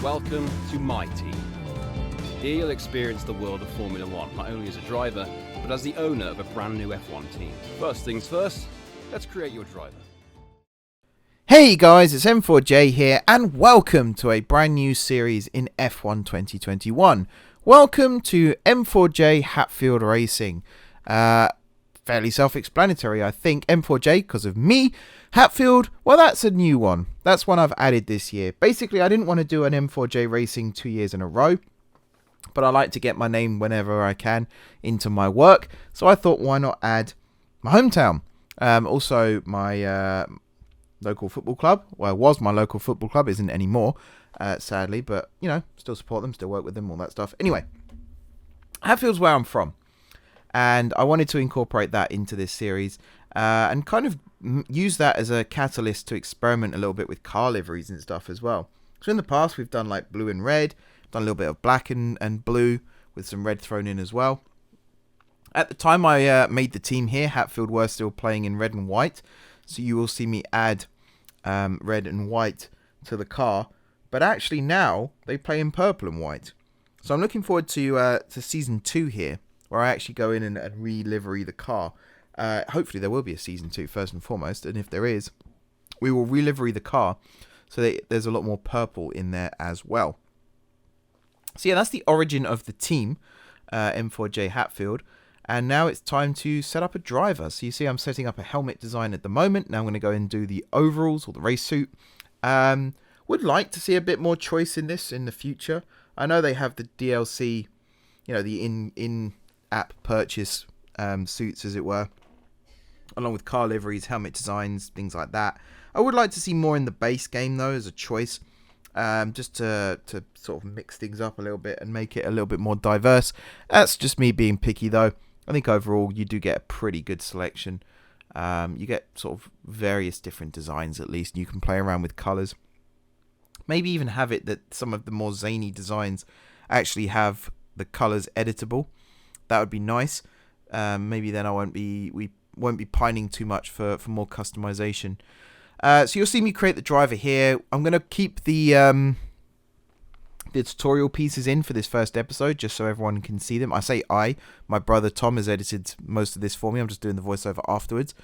welcome to my team. Here you'll experience the world of Formula One, not only as a driver, but as the owner of a brand new F1 team. First things first, let's create your driver. Hey guys, it's M4J here, and welcome to a brand new series in F1 2021. Welcome to M4J-Hatfield Racing. Fairly self-explanatory, I think. M4J because of me. Hatfield, well, that's a new one. That's one I've added this year. Basically, I didn't want to do an M4J Racing 2 years in a row, but I like to get my name whenever I can into my work. So I thought, why not add my hometown? Also, my local football club. Well, it was my local football club. Isn't anymore, sadly. But, you know, still support them, still work with them, all that stuff. Anyway, Hatfield's where I'm from. And I wanted to incorporate that into this series and kind of use that as a catalyst to experiment a little bit with car liveries and stuff as well. So in the past, we've done like blue and red, done a little bit of black and blue with some red thrown in as well. At the time I made the team here, Hatfield were still playing in red and white. So you will see me add red and white to the car. But actually now they play in purple and white. So I'm looking forward to Season 2 here, where I actually go in and re-livery the car. Hopefully there will be a Season 2 first and foremost, and if there is, we will re-livery the car so that there's a lot more purple in there as well. So yeah, that's the origin of the team, M4J Hatfield, and now it's time to set up a driver. So you see I'm setting up a helmet design at the moment. Now I'm going to go and do the overalls or the race suit. Would like to see a bit more choice in this in the future. I know they have the DLC, you know, the in-app purchase suits, as it were, along with car liveries, helmet designs, things like that. I would like to see more in the base game, though, as a choice, just to sort of mix things up a little bit and make it a little bit more diverse. That's just me being picky, though. I think overall you do get a pretty good selection. You get sort of various different designs, at least. You can play around with colours. Maybe even have it that some of the more zany designs actually have the colours editable. That would be nice. Maybe then we won't be pining too much for more customization. So you'll see me create the driver here. I'm going to keep the tutorial pieces in for this first episode, just so everyone can see them. I say my brother Tom has edited most of this for me. I'm just doing the voiceover afterwards.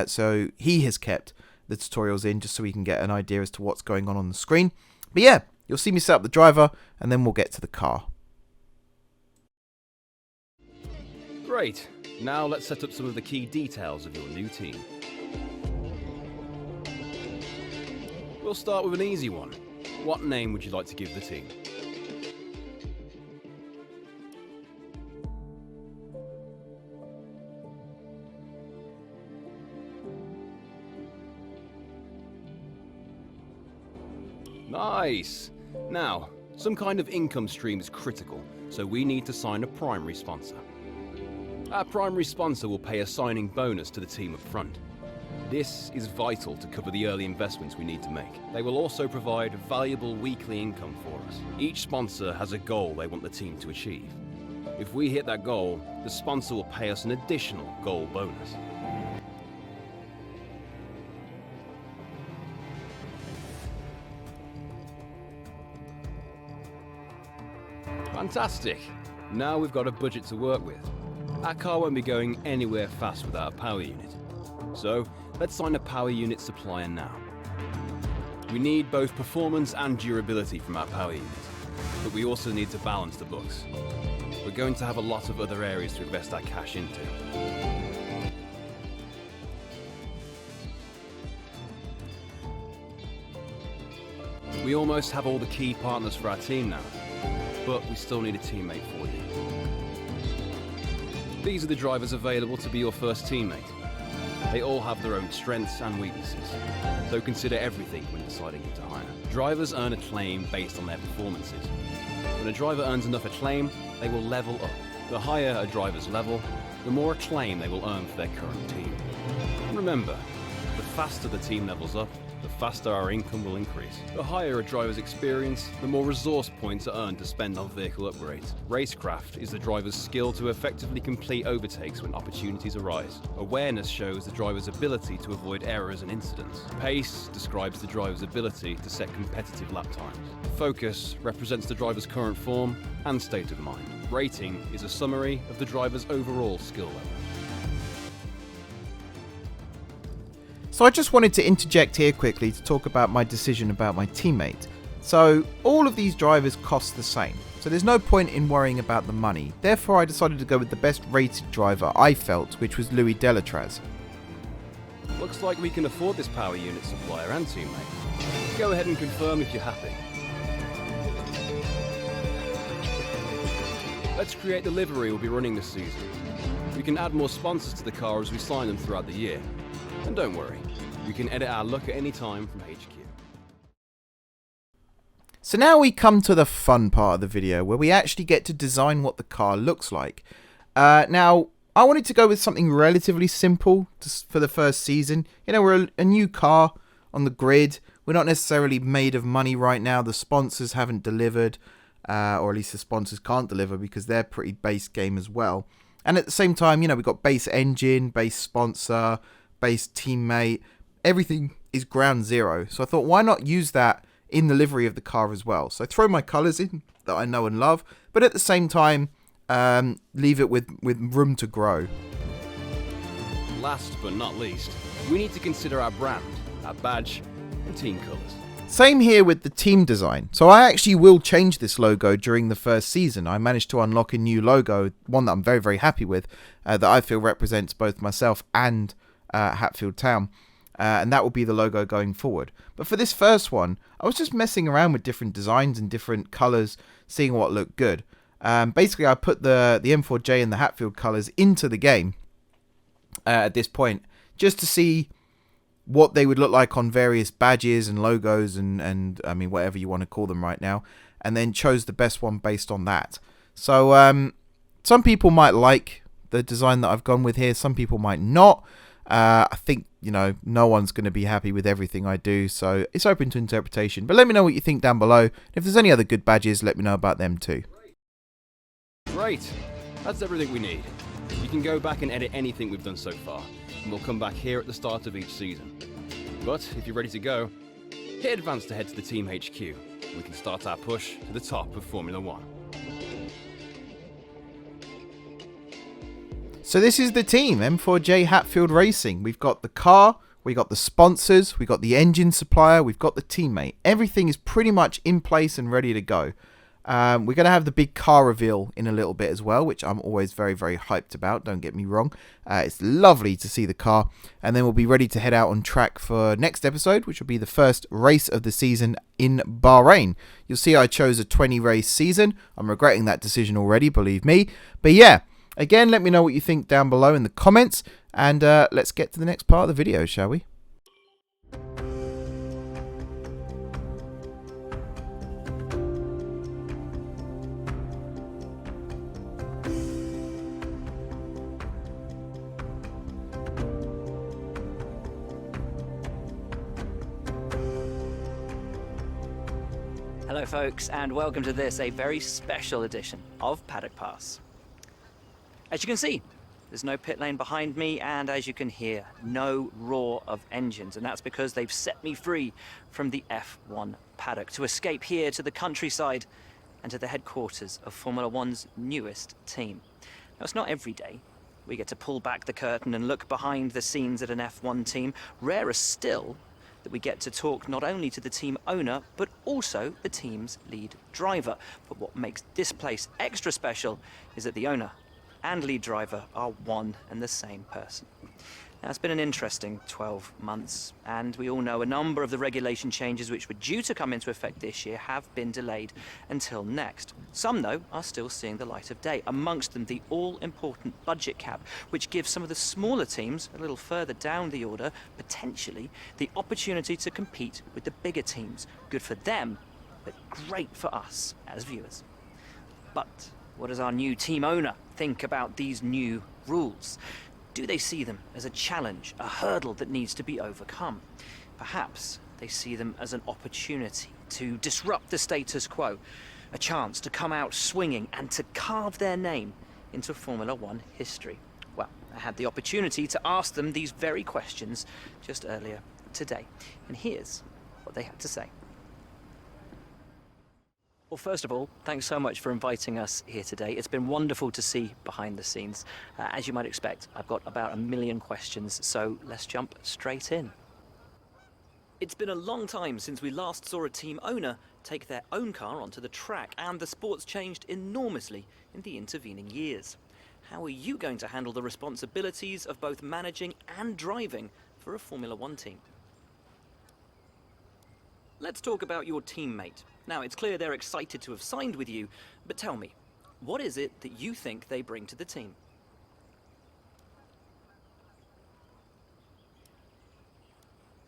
So he has kept the tutorials in just so we can get an idea as to what's going on the screen. But yeah, you'll see me set up the driver and then we'll get to the car. Great. Now let's set up some of the key details of your new team. We'll start with an easy one. What name would you like to give the team? Nice! Now, some kind of income stream is critical, so we need to sign a primary sponsor. Our primary sponsor will pay a signing bonus to the team up front. This is vital to cover the early investments we need to make. They will also provide valuable weekly income for us. Each sponsor has a goal they want the team to achieve. If we hit that goal, the sponsor will pay us an additional goal bonus. Fantastic! Now we've got a budget to work with. Our car won't be going anywhere fast without a power unit. So, let's sign a power unit supplier now. We need both performance and durability from our power unit, but we also need to balance the books. We're going to have a lot of other areas to invest our cash into. We almost have all the key partners for our team now, but we still need a teammate for you. These are the drivers available to be your first teammate. They all have their own strengths and weaknesses, so consider everything when deciding who to hire. Drivers earn acclaim based on their performances. When a driver earns enough acclaim, they will level up. The higher a driver's level, the more acclaim they will earn for their current team. And remember, the faster the team levels up, the faster our income will increase. The higher a driver's experience, the more resource points are earned to spend on vehicle upgrades. Racecraft is the driver's skill to effectively complete overtakes when opportunities arise. Awareness shows the driver's ability to avoid errors and incidents. Pace describes the driver's ability to set competitive lap times. Focus represents the driver's current form and state of mind. Rating is a summary of the driver's overall skill level. So I just wanted to interject here quickly to talk about my decision about my teammate. So all of these drivers cost the same, so there's no point in worrying about the money. Therefore I decided to go with the best rated driver I felt, which was Louis Delatraz. Looks like we can afford this power unit supplier and teammate. Go ahead and confirm if you're happy. Let's create the livery we'll be running this season. We can add more sponsors to the car as we sign them throughout the year. And don't worry, you can edit our look at any time from HQ. So now we come to the fun part of the video, where we actually get to design what the car looks like. Now, I wanted to go with something relatively simple for the first season. You know, we're a new car on the grid. We're not necessarily made of money right now. The sponsors haven't delivered, or at least the sponsors can't deliver because they're pretty base game as well. And at the same time, you know, we've got base engine, base sponsor, base teammate, everything is ground zero. So I thought, why not use that in the livery of the car as well? So throw my colours in that I know and love, but at the same time, leave it with room to grow. Last but not least, we need to consider our brand, our badge, and team colours. Same here with the team design. So I actually will change this logo during the first season. I managed to unlock a new logo, one that I'm very, very happy with, that I feel represents both myself and Hatfield Town, and that will be the logo going forward. But for this first one, I was just messing around with different designs and different colours, seeing what looked good. Basically, I put the M4J and the Hatfield colours into the game at this point, just to see what they would look like on various badges and logos and I mean, whatever you want to call them right now, and then chose the best one based on that. So some people might like the design that I've gone with here, some people might not. I think, you know, no one's going to be happy with everything I do, so it's open to interpretation. But let me know what you think down below. If there's any other good badges, let me know about them too. Great, that's everything we need. You can go back and edit anything we've done so far, and we'll come back here at the start of each season. But if you're ready to go, hit advance to head to the team HQ, and we can start our push to the top of Formula 1. So this is the team, M4J-Hatfield Racing. We've got the car, we got the sponsors, we got the engine supplier, we've got the teammate. Everything is pretty much in place and ready to go. We're going to have the big car reveal in a little bit as well, which I'm always very, very hyped about, don't get me wrong. It's lovely to see the car, and then we'll be ready to head out on track for next episode, which will be the first race of the season in Bahrain. You'll see I chose a 20 race season. I'm regretting that decision already, believe me. But yeah, again, let me know what you think down below in the comments, and let's get to the next part of the video, shall we? Hello folks, and welcome to this, a very special edition of Paddock Pass. As you can see, there's no pit lane behind me, and as you can hear, no roar of engines, and that's because they've set me free from the F1 paddock to escape here to the countryside and to the headquarters of Formula One's newest team. Now, it's not every day we get to pull back the curtain and look behind the scenes at an F1 team. Rarer still that we get to talk not only to the team owner, but also the team's lead driver. But what makes this place extra special is that the owner and lead driver are one and the same person. Now, it's been an interesting 12 months, and we all know a number of the regulation changes which were due to come into effect this year have been delayed until next. Some, though, are still seeing the light of day, amongst them the all-important budget cap, which gives some of the smaller teams a little further down the order, potentially, the opportunity to compete with the bigger teams. Good for them, but great for us as viewers. But what does our new team owner think about these new rules? Do they see them as a challenge, a hurdle that needs to be overcome? Perhaps They see them as an opportunity to disrupt the status quo, a chance to come out swinging and to carve their name into Formula One history. Well, I had the opportunity to ask them these very questions just earlier today, and here's what they had to say. Well, first of all, thanks so much for inviting us here today. It's been wonderful to see behind the scenes. As you might expect, I've got about 1 million questions, so let's jump straight in. It's been a long time since we last saw a team owner take their own car onto the track, and the sport's changed enormously in the intervening years. How are you going to handle the responsibilities of both managing and driving for a Formula One team? Let's talk about your teammate. Now, it's clear they're excited to have signed with you, but tell me, what is it that you think they bring to the team?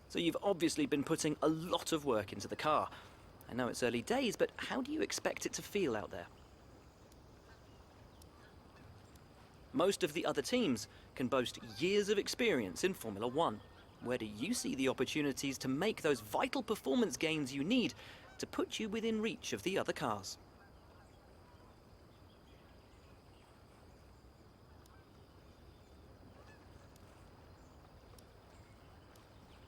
So you've obviously been putting a lot of work into the car. I know it's early days, but how do you expect it to feel out there? Most of the other teams can boast years of experience in Formula One. Where do you see the opportunities to make those vital performance gains you need to put you within reach of the other cars?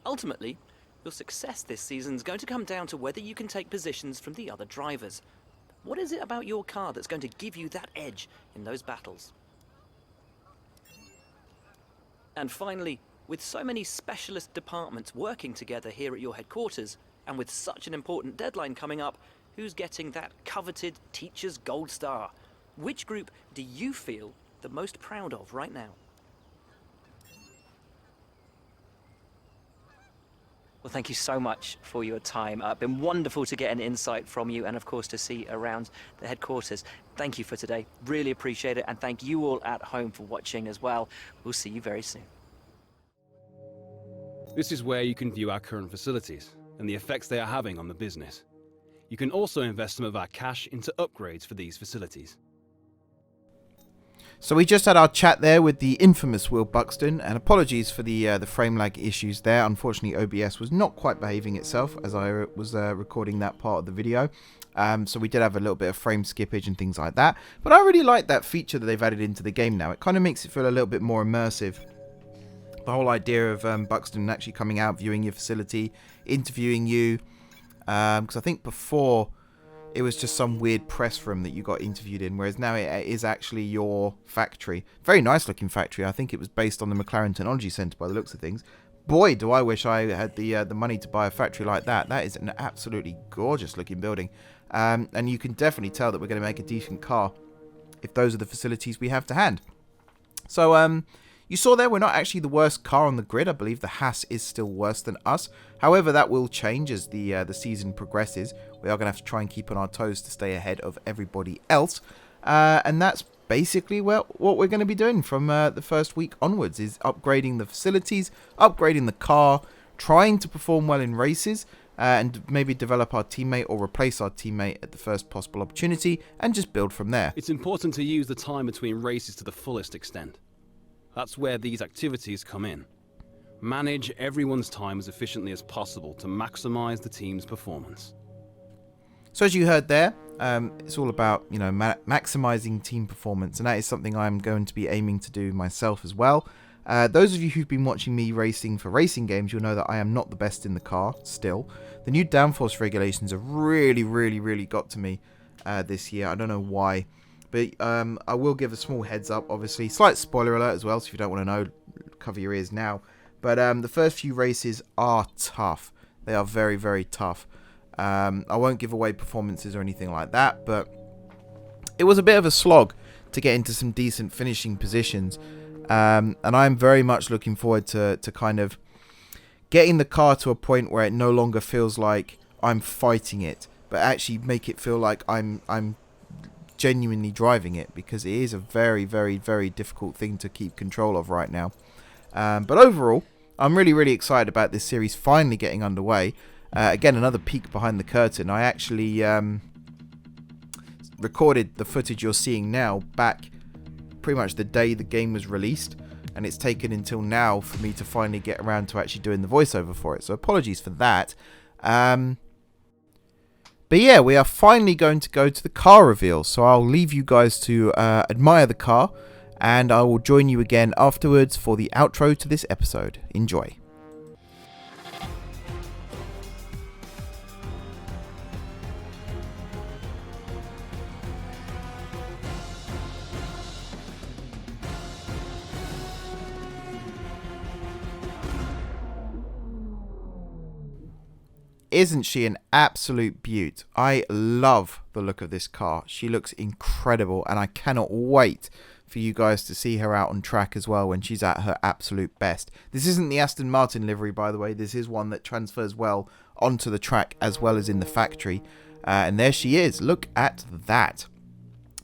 Ultimately, your success this season is going to come down to whether you can take positions from the other drivers. What is it about your car that's going to give you that edge in those battles? And finally, with so many specialist departments working together here at your headquarters, and with such an important deadline coming up, who's getting that coveted Teacher's Gold Star? Which group do you feel the most proud of right now? Well, thank you so much for your time. It's been wonderful to get an insight from you and, of course, to see around the headquarters. Thank you for today. Really appreciate it. And thank you all at home for watching as well. We'll see you very soon. This is where you can view our current facilities and the effects they are having on the business. You can also invest some of our cash into upgrades for these facilities. So we just had our chat there with the infamous Will Buxton, and apologies for the frame lag issues there. Unfortunately, OBS was not quite behaving itself as I was recording that part of the video. So we did have a little bit of frame skippage and things like that. But I really like that feature that they've added into the game now. It kind of makes it feel a little bit more immersive. The whole idea of Buxton actually coming out, viewing your facility, interviewing you. Because I think before it was just some weird press room that you got interviewed in, whereas now it is actually your factory. Very nice looking factory. I think it was based on the McLaren Technology Centre by the looks of things. Boy, do I wish I had the money to buy a factory like that. That is an absolutely gorgeous looking building. And you can definitely tell that we're going to make a decent car if those are the facilities we have to hand. So, you saw there we're not actually the worst car on the grid. I believe the Haas is still worse than us. However, that will change as the season progresses. We are going to have to try and keep on our toes to stay ahead of everybody else. And that's basically what we're going to be doing from the first week onwards, is upgrading the facilities, upgrading the car, trying to perform well in races, and maybe develop our teammate or replace our teammate at the first possible opportunity, and just build from there. It's important to use the time between races to the fullest extent. That's where these activities come in. Manage everyone's time as efficiently as possible to maximize the team's performance. So as you heard there, it's all about, you know, maximizing team performance, and that is something I'm going to be aiming to do myself as well. Those of you who've been watching me racing for racing games, you'll know that I am not the best in the car still. The new downforce regulations have really got to me this year. I don't know why. But I will give a small heads up, obviously. Slight spoiler alert as well, so if you don't want to know, cover your ears now. But the first few races are tough. They are very tough. I won't give away performances or anything like that, but it was a bit of a slog to get into some decent finishing positions. And I'm very much looking forward to kind of getting the car to a point where it no longer feels like I'm fighting it, but actually make it feel like I'm genuinely driving it, because it is a very difficult thing to keep control of right now. But overall, I'm really excited about this series finally getting underway. Again, another peek behind the curtain. I actually recorded the footage you're seeing now back pretty much the day the game was released. and it's taken until now for me to finally get around to actually doing the voiceover for it. So apologies for that. But yeah, we are finally going to go to the car reveal. So I'll leave you guys to admire the car, and I will join you again afterwards for the outro to this episode. Enjoy. Isn't she an absolute beaut? I love the look of this car. She looks incredible, and I cannot wait for you guys to see her out on track as well when she's at her absolute best. This isn't the Aston Martin livery, by the way. This is one that transfers well onto the track as well as in the factory. And there she is. Look at that.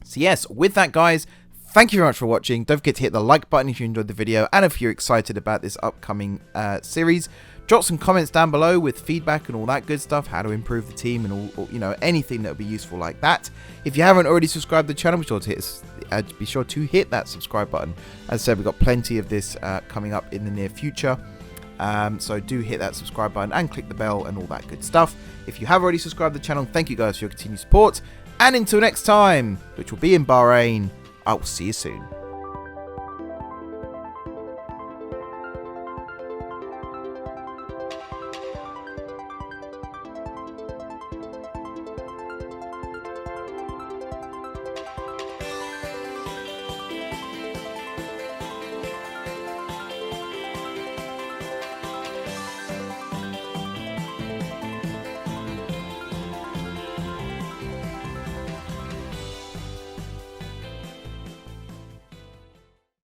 So yes, with that, guys, thank you very much for watching. Don't forget to hit the like button if you enjoyed the video, and if you're excited about this upcoming series. Drop some comments down below with feedback and all that good stuff, how to improve the team and all, you know, anything that would be useful like that. If you haven't already subscribed to the channel, be sure to hit that subscribe button. As I said, we've got plenty of this coming up in the near future. So do hit that subscribe button and click the bell and all that good stuff. If you have already subscribed to the channel, thank you guys for your continued support. And until next time, which will be in Bahrain, I will see you soon.